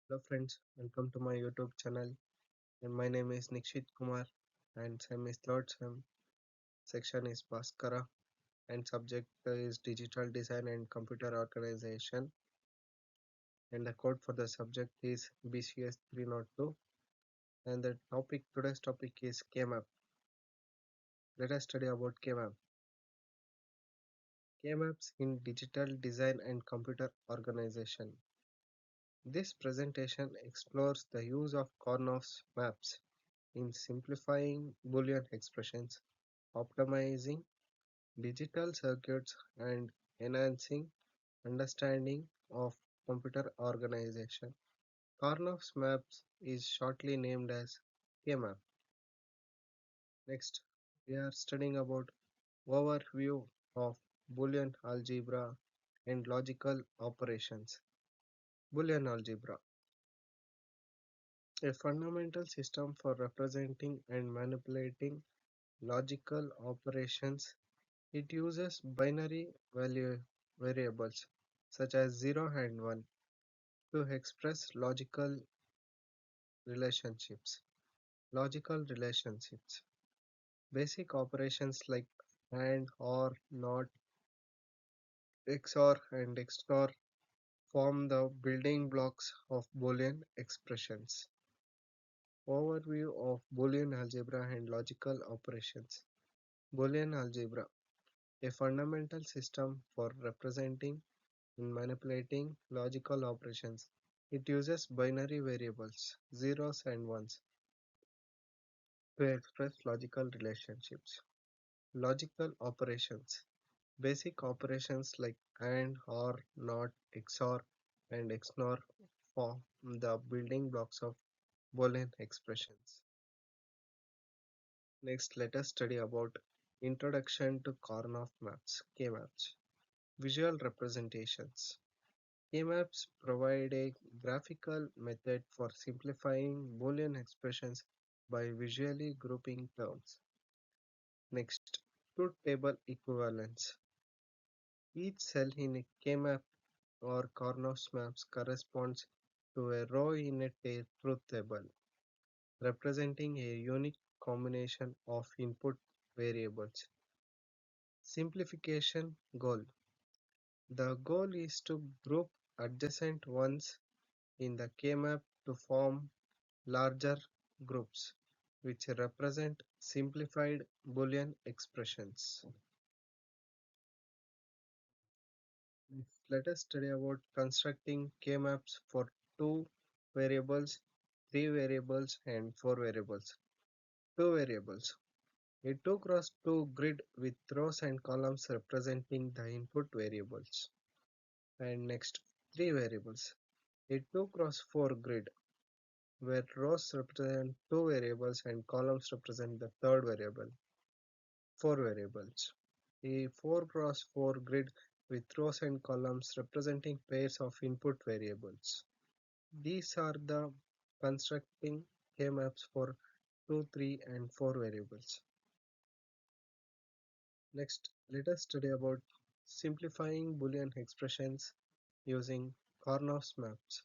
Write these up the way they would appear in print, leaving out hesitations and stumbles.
Hello friends, welcome to my YouTube channel. And my name is Nikshit Kumar and SEM is third SEM. Section is Bhaskara and subject is Digital Design and Computer Organization. And the code for the subject is BCS 302. And the today's topic is KMAP. Let us study about KMAP. KMAPs in Digital Design and Computer Organization. This presentation explores the use of Karnaugh maps in simplifying Boolean expressions, optimizing digital circuits, and enhancing understanding of computer organization. Karnaugh maps is shortly named as K-map. Next, we are studying about overview of Boolean algebra and logical operations. Boolean algebra, a fundamental system for representing and manipulating logical operations. It uses binary value variables such as 0 and 1 to express relationships. Logical relationships. Basic operations like AND, OR, NOT, XOR, and XOR form the building blocks of Boolean expressions. Overview of Boolean algebra and logical operations. Boolean algebra, a fundamental system for representing and manipulating logical operations. It uses binary variables, zeros and ones, to express logical relationships. Logical operations. Basic operations like AND, OR, NOT, XOR, and XNOR form the building blocks of Boolean expressions. Next, let us study about Introduction to Karnaugh maps, K-maps. Visual representations. K-maps provide a graphical method for simplifying Boolean expressions by visually grouping terms. Next, truth table equivalence. Each cell in a K-map or Karnaugh maps corresponds to a row in a truth table, representing a unique combination of input variables. Simplification goal. The goal is to group adjacent ones in the K-map to form larger groups, which represent simplified Boolean expressions. Next, let us study about constructing K-maps for two variables, three variables, and four variables. Two variables. A 2 cross 2 grid with rows and columns representing the input variables. And next, three variables. A 2 cross 4 grid where rows represent two variables and columns represent the third variable. Four variables. A 4 cross 4 grid with rows and columns representing pairs of input variables. These are the constructing K-maps for 2, 3, and 4 variables. Next, let us study about simplifying Boolean expressions using Karnaugh maps,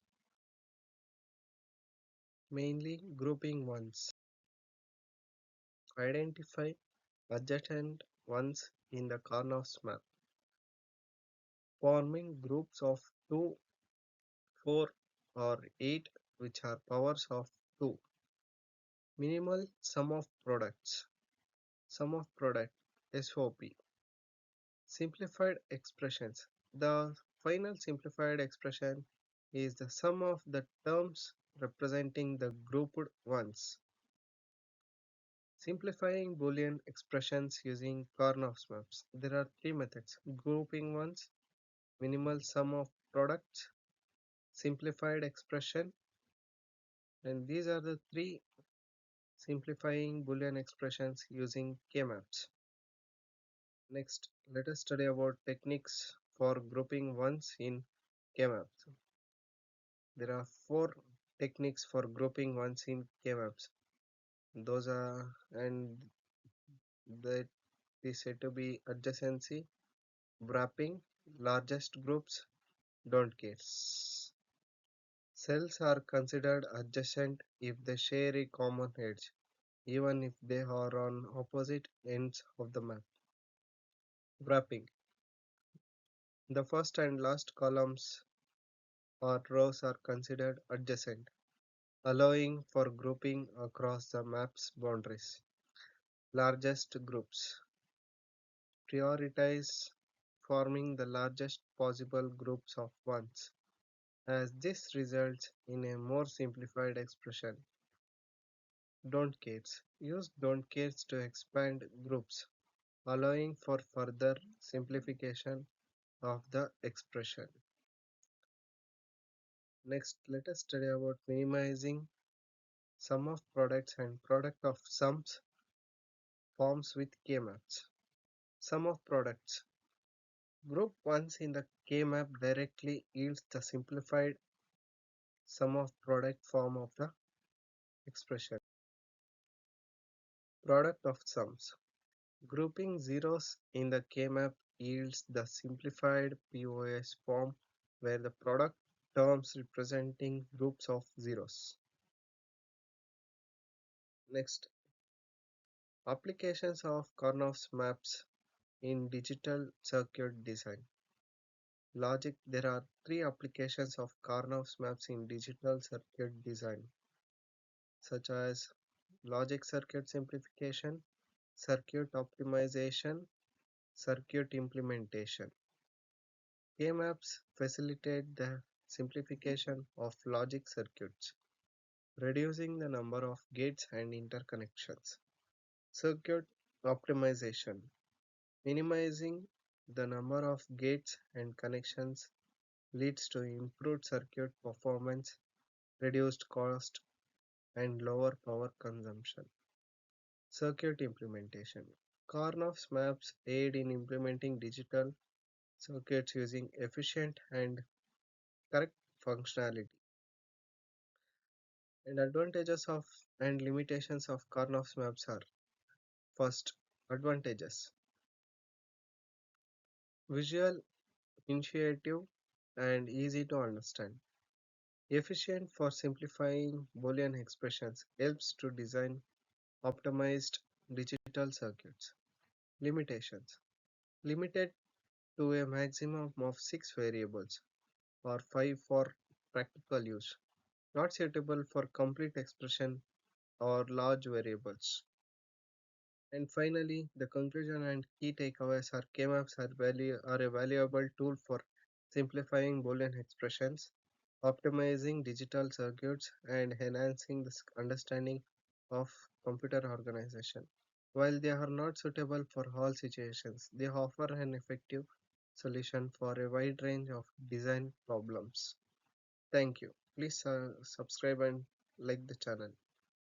mainly grouping ones. Identify adjacent ones in the Karnaugh map, forming groups of 2, 4, or 8 which are powers of 2. Minimal sum of products. Sum of product SOP. Simplified expressions. The final simplified expression is the sum of the terms representing the grouped ones. Simplifying Boolean expressions using Karnaugh maps. There are three methods: grouping ones, minimal sum of products, simplified expression, and these are the three simplifying Boolean expressions using K-maps. Next, let us study about techniques for grouping ones in K-maps. There are four techniques for grouping ones in K-maps. Those are, and that is said to be adjacency, wrapping, largest groups, don't care. Cells are considered adjacent if they share a common edge, even if they are on opposite ends of the map. Wrapping. The first and last columns or rows are considered adjacent, allowing for grouping across the map's boundaries. Largest groups. Prioritize forming the largest possible groups of ones, as this results in a more simplified expression. Don't cares. Use don't cares to expand groups, allowing for further simplification of the expression. Next, let us study about minimizing sum of products and product of sums forms with K-maps. Sum of products. Group once in the K-map directly yields the simplified sum of product form of the expression. Product of sums. Grouping zeros in the K-map yields the simplified POS form where the product terms representing groups of zeros. Next, applications of Karnaugh maps in digital circuit design. Logic. There are three applications of Karnaugh maps in digital circuit design, such as logic circuit simplification, circuit optimization, circuit implementation. K-maps facilitate the simplification of logic circuits, reducing the number of gates and interconnections. Circuit optimization, minimizing the number of gates and connections leads to improved circuit performance, reduced cost, and lower power consumption. Circuit implementation. Karnaugh maps aid in implementing digital circuits using efficient and correct functionality. And advantages of and limitations of Karnaugh maps are: first, advantages: visual, intuitive, and easy to understand. Efficient for simplifying Boolean expressions, helps to design optimized digital circuits. Limitations: limited to a maximum of 6 variables or 5 for practical use. Not suitable for complete expression or large variables. And finally, the conclusion and key takeaways are K-maps are a valuable tool for simplifying Boolean expressions, optimizing digital circuits, and enhancing the understanding of computer organization. While they are not suitable for all situations, they offer an effective solution for a wide range of design problems. Thank you. Please subscribe and like the channel.